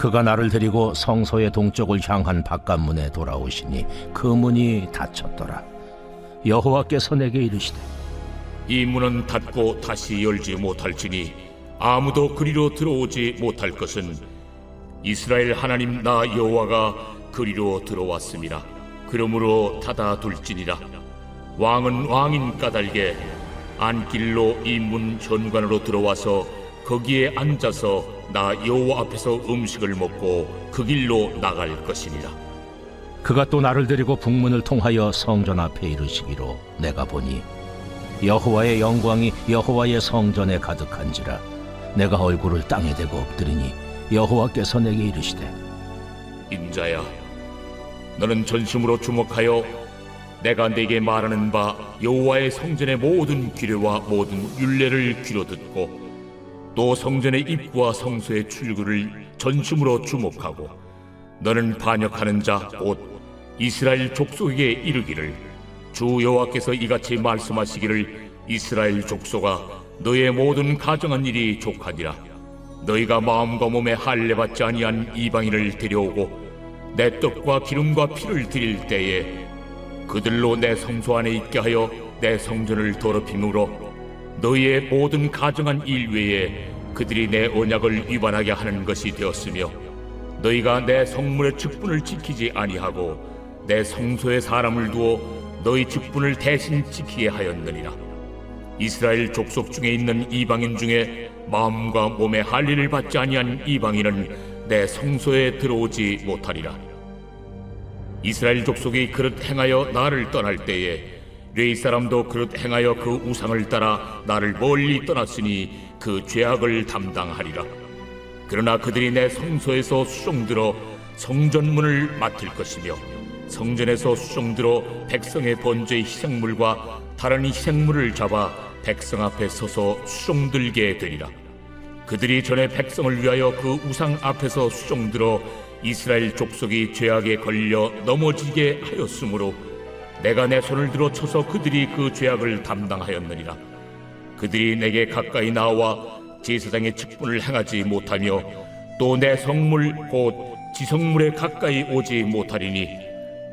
그가 나를 데리고 성소의 동쪽을 향한 바깥문에 돌아오시니 그 문이 닫혔더라. 여호와께서 내게 이르시되 이 문은 닫고 다시 열지 못할지니 아무도 그리로 들어오지 못할 것은 이스라엘 하나님 나 여호와가 그리로 들어왔음이라. 그러므로 닫아둘지니라. 왕은 왕인 까닭에 안길로 이 문 현관으로 들어와서 거기에 앉아서 나 여호와 앞에서 음식을 먹고 그 길로 나갈 것이니라. 그가 또 나를 데리고 북문을 통하여 성전 앞에 이르시기로 내가 보니 여호와의 영광이 여호와의 성전에 가득한지라. 내가 얼굴을 땅에 대고 엎드리니 여호와께서 내게 이르시되 인자야, 너는 전심으로 주목하여 내가 네게 말하는 바 여호와의 성전의 모든 규례와 모든 율례를 귀로 듣고 또 성전의 입구와 성소의 출구를 전심으로 주목하고 너는 반역하는 자 곧 이스라엘 족속에게 이르기를 주 여호와께서 이같이 말씀하시기를 이스라엘 족속아 너의 모든 가정한 일이 족하니라. 너희가 마음과 몸에 할례받지 아니한 이방인을 데려오고 내 떡과 기름과 피를 드릴 때에 그들로 내 성소 안에 있게 하여 내 성전을 더럽힘으로 너희의 모든 가정한 일 외에 그들이 내 언약을 위반하게 하는 것이 되었으며 너희가 내 성문의 직분을 지키지 아니하고 내 성소에 사람을 두어 너희 직분을 대신 지키게 하였느니라. 이스라엘 족속 중에 있는 이방인 중에 마음과 몸의 할례를 받지 아니한 이방인은 내 성소에 들어오지 못하리라. 이스라엘 족속이 그릇 행하여 나를 떠날 때에 레위 사람도 그릇 행하여 그 우상을 따라 나를 멀리 떠났으니 그 죄악을 담당하리라. 그러나 그들이 내 성소에서 수종들어 성전문을 맡을 것이며 성전에서 수종들어 백성의 번제의 희생물과 다른 희생물을 잡아 백성 앞에 서서 수종들게 되리라. 그들이 전에 백성을 위하여 그 우상 앞에서 수종들어 이스라엘 족속이 죄악에 걸려 넘어지게 하였으므로 내가 내 손을 들어 쳐서 그들이 그 죄악을 담당하였느니라. 그들이 내게 가까이 나와 제사장의 직분을 행하지 못하며 또 내 성물 곧 지성물에 가까이 오지 못하리니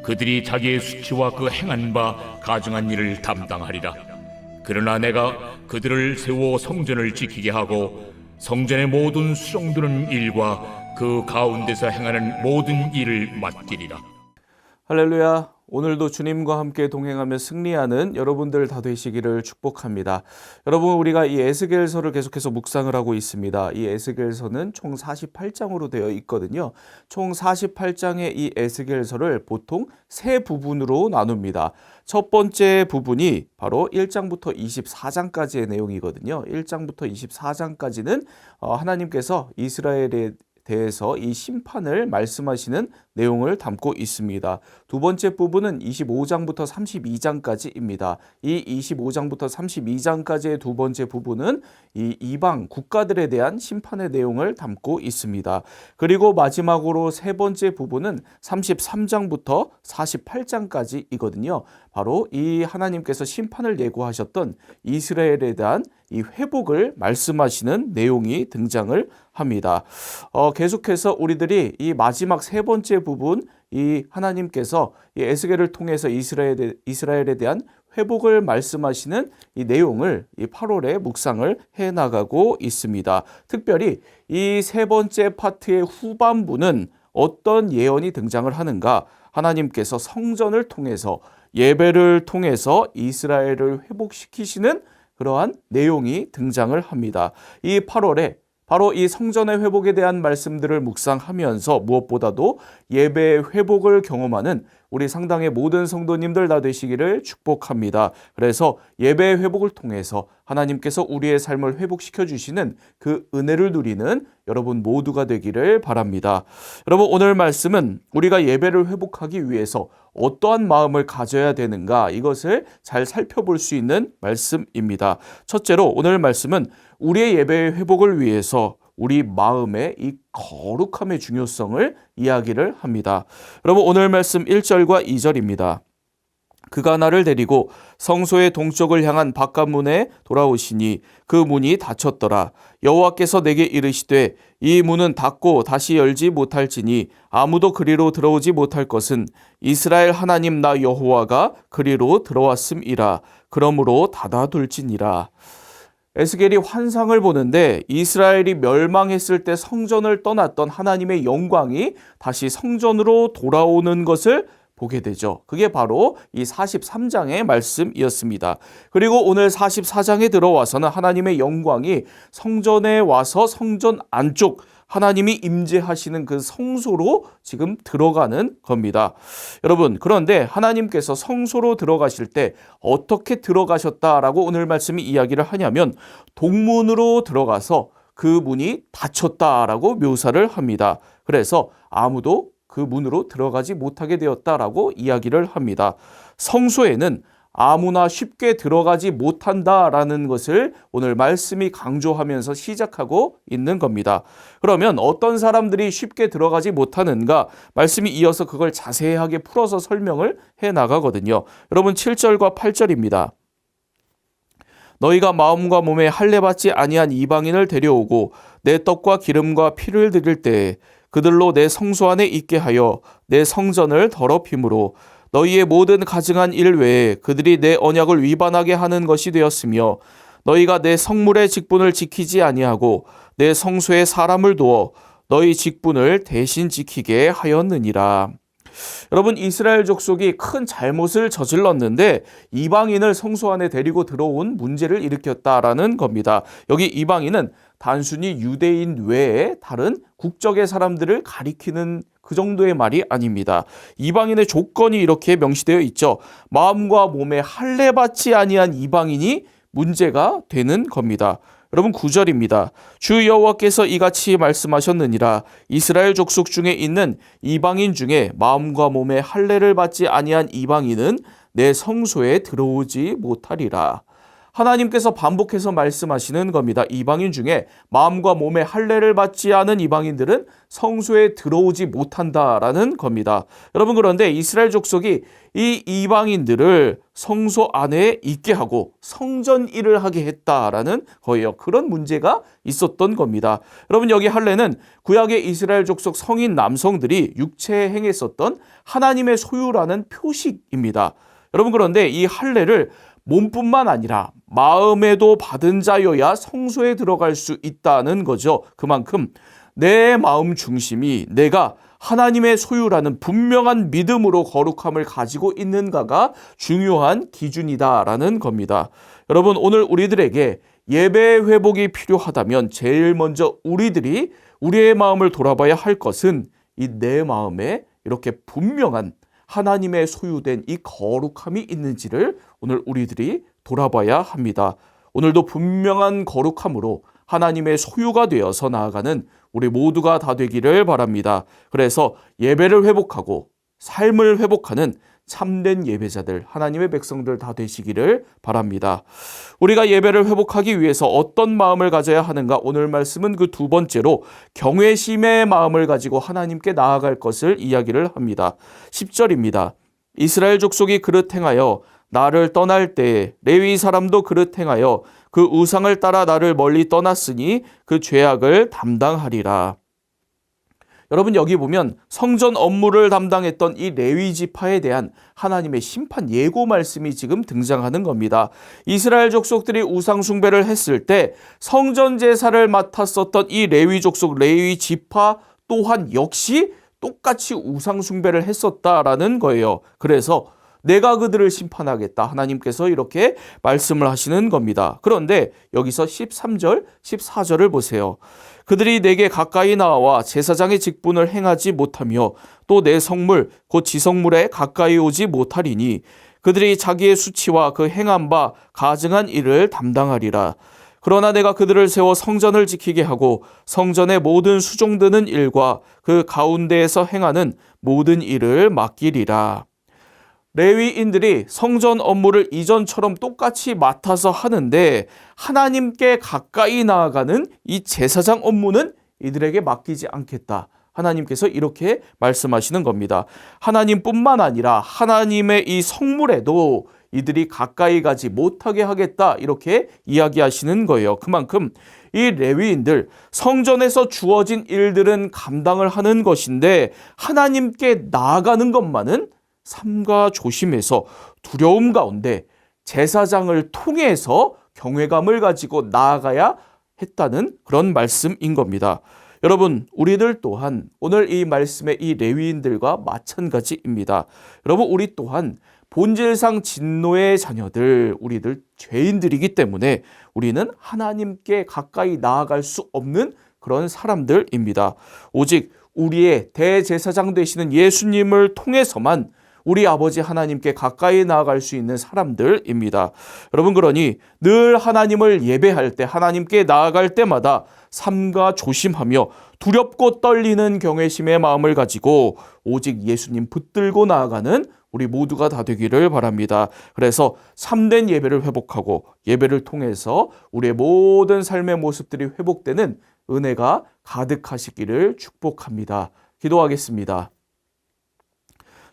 그들이 자기의 수치와 그 행한 바 가증한 일을 담당하리라. 그러나 내가 그들을 세워 성전을 지키게 하고 성전의 모든 수종드는 일과 그 가운데서 행하는 모든 일을 맡기리라. 할렐루야. 오늘도 주님과 함께 동행하며 승리하는 여러분들 다 되시기를 축복합니다. 여러분, 우리가 이 에스겔서를 계속해서 묵상을 하고 있습니다. 이 에스겔서는 총 48장으로 되어 있거든요. 총 48장의 이 에스겔서를 보통 세 부분으로 나눕니다. 첫 번째 부분이 바로 1장부터 24장까지의 내용이거든요. 1장부터 24장까지는 하나님께서 이스라엘에 대해서 이 심판을 말씀하시는 내용을 담고 있습니다. 두 번째 부분은 25장부터 32장까지입니다. 이 25장부터 32장까지의 두 번째 부분은 이 이방 국가들에 대한 심판의 내용을 담고 있습니다. 그리고 마지막으로 세 번째 부분은 33장부터 48장까지이거든요. 바로 이 하나님께서 심판을 예고하셨던 이스라엘에 대한 이 회복을 말씀하시는 내용이 등장을 합니다. 계속해서 우리들이 이 마지막 세 번째 부분, 이 하나님께서 이 에스겔을 통해서 이스라엘에 대한 회복을 말씀하시는 이 내용을 이 8월에 묵상을 해 나가고 있습니다. 특별히 이 세 번째 파트의 후반부는 어떤 예언이 등장을 하는가? 하나님께서 성전을 통해서 예배를 통해서 이스라엘을 회복시키시는 그러한 내용이 등장을 합니다. 이 8월에 바로 이 성전의 회복에 대한 말씀들을 묵상하면서 무엇보다도 예배의 회복을 경험하는 우리 상당의 모든 성도님들 다 되시기를 축복합니다. 그래서 예배의 회복을 통해서 하나님께서 우리의 삶을 회복시켜 주시는 그 은혜를 누리는 여러분 모두가 되기를 바랍니다. 여러분, 오늘 말씀은 우리가 예배를 회복하기 위해서 어떠한 마음을 가져야 되는가, 이것을 잘 살펴볼 수 있는 말씀입니다. 첫째로 오늘 말씀은 우리의 예배의 회복을 위해서 우리 마음의 이 거룩함의 중요성을 이야기를 합니다. 여러분, 오늘 말씀 1절과 2절입니다. 그가 나를 데리고 성소의 동쪽을 향한 바깥문에 돌아오시니 그 문이 닫혔더라. 여호와께서 내게 이르시되 이 문은 닫고 다시 열지 못할지니 아무도 그리로 들어오지 못할 것은 이스라엘 하나님 나 여호와가 그리로 들어왔음이라. 그러므로 닫아둘지니라. 에스겔이 환상을 보는데 이스라엘이 멸망했을 때 성전을 떠났던 하나님의 영광이 다시 성전으로 돌아오는 것을 보게 되죠. 그게 바로 이 43장의 말씀이었습니다. 그리고 오늘 44장에 들어와서는 하나님의 영광이 성전에 와서 성전 안쪽 하나님이 임재하시는 그 성소로 지금 들어가는 겁니다. 여러분, 그런데 하나님께서 성소로 들어가실 때 어떻게 들어가셨다라고 오늘 말씀이 이야기를 하냐면 동문으로 들어가서 그 문이 닫혔다라고 묘사를 합니다. 그래서 아무도 그 문으로 들어가지 못하게 되었다라고 이야기를 합니다. 성소에는 아무나 쉽게 들어가지 못한다라는 것을 오늘 말씀이 강조하면서 시작하고 있는 겁니다. 그러면 어떤 사람들이 쉽게 들어가지 못하는가? 말씀이 이어서 그걸 자세하게 풀어서 설명을 해 나가거든요. 여러분 7절과 8절입니다. 너희가 마음과 몸에 할례받지 아니한 이방인을 데려오고 내 떡과 기름과 피를 드릴 때에 그들로 내 성소 안에 있게 하여 내 성전을 더럽힘으로 너희의 모든 가증한 일 외에 그들이 내 언약을 위반하게 하는 것이 되었으며 너희가 내 성물의 직분을 지키지 아니하고 내 성소에 사람을 두어 너희 직분을 대신 지키게 하였느니라. 여러분, 이스라엘 족속이 큰 잘못을 저질렀는데 이방인을 성소 안에 데리고 들어온 문제를 일으켰다라는 겁니다. 여기 이방인은 단순히 유대인 외에 다른 국적의 사람들을 가리키는 그 정도의 말이 아닙니다. 이방인의 조건이 이렇게 명시되어 있죠. 마음과 몸에 할례받지 아니한 이방인이 문제가 되는 겁니다. 여러분 9절입니다. 주 여호와께서 이같이 말씀하셨느니라. 이스라엘 족속 중에 있는 이방인 중에 마음과 몸에 할례를 받지 아니한 이방인은 내 성소에 들어오지 못하리라. 하나님께서 반복해서 말씀하시는 겁니다. 이방인 중에 마음과 몸에 할례를 받지 않은 이방인들은 성소에 들어오지 못한다라는 겁니다. 여러분, 그런데 이스라엘 족속이 이 이방인들을 성소 안에 있게 하고 성전 일을 하게 했다라는 거예요. 그런 문제가 있었던 겁니다. 여러분, 여기 할례는 구약의 이스라엘 족속 성인 남성들이 육체에 행했었던 하나님의 소유라는 표식입니다. 여러분, 그런데 이 할례를 몸뿐만 아니라 마음에도 받은 자여야 성소에 들어갈 수 있다는 거죠. 그만큼 내 마음 중심이 내가 하나님의 소유라는 분명한 믿음으로 거룩함을 가지고 있는가가 중요한 기준이다라는 겁니다. 여러분, 오늘 우리들에게 예배 회복이 필요하다면 제일 먼저 우리들이 우리의 마음을 돌아봐야 할 것은 이 내 마음에 이렇게 분명한 하나님의 소유된 이 거룩함이 있는지를 오늘 우리들이 돌아봐야 합니다. 오늘도 분명한 거룩함으로 하나님의 소유가 되어서 나아가는 우리 모두가 다 되기를 바랍니다. 그래서 예배를 회복하고 삶을 회복하는 참된 예배자들, 하나님의 백성들 다 되시기를 바랍니다. 우리가 예배를 회복하기 위해서 어떤 마음을 가져야 하는가? 오늘 말씀은 그 두 번째로 경외심의 마음을 가지고 하나님께 나아갈 것을 이야기를 합니다. 10절입니다. 이스라엘 족속이 그릇 행하여 나를 떠날 때에 레위 사람도 그릇 행하여 그 우상을 따라 나를 멀리 떠났으니 그 죄악을 담당하리라. 여러분, 여기 보면 성전 업무를 담당했던 이 레위 지파에 대한 하나님의 심판 예고 말씀이 지금 등장하는 겁니다. 이스라엘 족속들이 우상 숭배를 했을 때 성전 제사를 맡았었던 이 레위 족속 레위 지파 또한 역시 똑같이 우상 숭배를 했었다라는 거예요. 그래서 내가 그들을 심판하겠다. 하나님께서 이렇게 말씀을 하시는 겁니다. 그런데 여기서 13절, 14절을 보세요. 그들이 내게 가까이 나와 제사장의 직분을 행하지 못하며 또 내 성물 곧 지성물에 가까이 오지 못하리니 그들이 자기의 수치와 그 행한 바 가증한 일을 담당하리라. 그러나 내가 그들을 세워 성전을 지키게 하고 성전의 모든 수종드는 일과 그 가운데에서 행하는 모든 일을 맡기리라. 레위인들이 성전 업무를 이전처럼 똑같이 맡아서 하는데 하나님께 가까이 나아가는 이 제사장 업무는 이들에게 맡기지 않겠다. 하나님께서 이렇게 말씀하시는 겁니다. 하나님뿐만 아니라 하나님의 이 성물에도 이들이 가까이 가지 못하게 하겠다, 이렇게 이야기하시는 거예요. 그만큼 이 레위인들, 성전에서 주어진 일들은 감당을 하는 것인데 하나님께 나아가는 것만은 삼가 조심해서 두려움 가운데 제사장을 통해서 경외감을 가지고 나아가야 했다는 그런 말씀인 겁니다. 여러분, 우리들 또한 오늘 이 말씀의 이 레위인들과 마찬가지입니다. 여러분, 우리 또한 본질상 진노의 자녀들, 우리들 죄인들이기 때문에 우리는 하나님께 가까이 나아갈 수 없는 그런 사람들입니다. 오직 우리의 대제사장 되시는 예수님을 통해서만 우리 아버지 하나님께 가까이 나아갈 수 있는 사람들입니다. 여러분, 그러니 늘 하나님을 예배할 때, 하나님께 나아갈 때마다 삼가 조심하며 두렵고 떨리는 경외심의 마음을 가지고 오직 예수님 붙들고 나아가는 우리 모두가 다 되기를 바랍니다. 그래서 참된 예배를 회복하고 예배를 통해서 우리의 모든 삶의 모습들이 회복되는 은혜가 가득하시기를 축복합니다. 기도하겠습니다.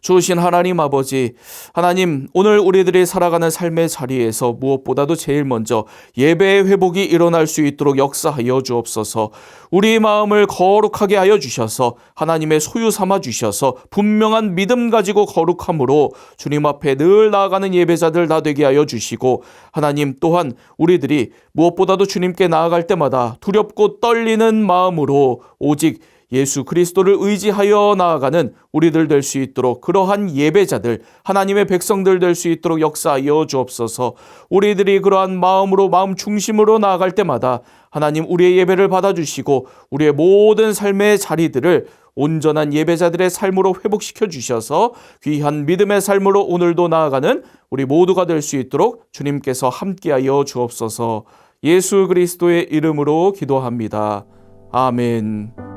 주신 하나님 아버지, 하나님, 오늘 우리들이 살아가는 삶의 자리에서 무엇보다도 제일 먼저 예배의 회복이 일어날 수 있도록 역사하여 주옵소서. 우리 마음을 거룩하게 하여 주셔서 하나님의 소유 삼아 주셔서 분명한 믿음 가지고 거룩함으로 주님 앞에 늘 나아가는 예배자들 다 되게 하여 주시고, 하나님 또한 우리들이 무엇보다도 주님께 나아갈 때마다 두렵고 떨리는 마음으로 오직 예수 그리스도를 의지하여 나아가는 우리들 될 수 있도록, 그러한 예배자들, 하나님의 백성들 될 수 있도록 역사하여 주옵소서. 우리들이 그러한 마음으로, 마음 중심으로 나아갈 때마다 하나님 우리의 예배를 받아주시고 우리의 모든 삶의 자리들을 온전한 예배자들의 삶으로 회복시켜 주셔서 귀한 믿음의 삶으로 오늘도 나아가는 우리 모두가 될 수 있도록 주님께서 함께하여 주옵소서. 예수 그리스도의 이름으로 기도합니다. 아멘.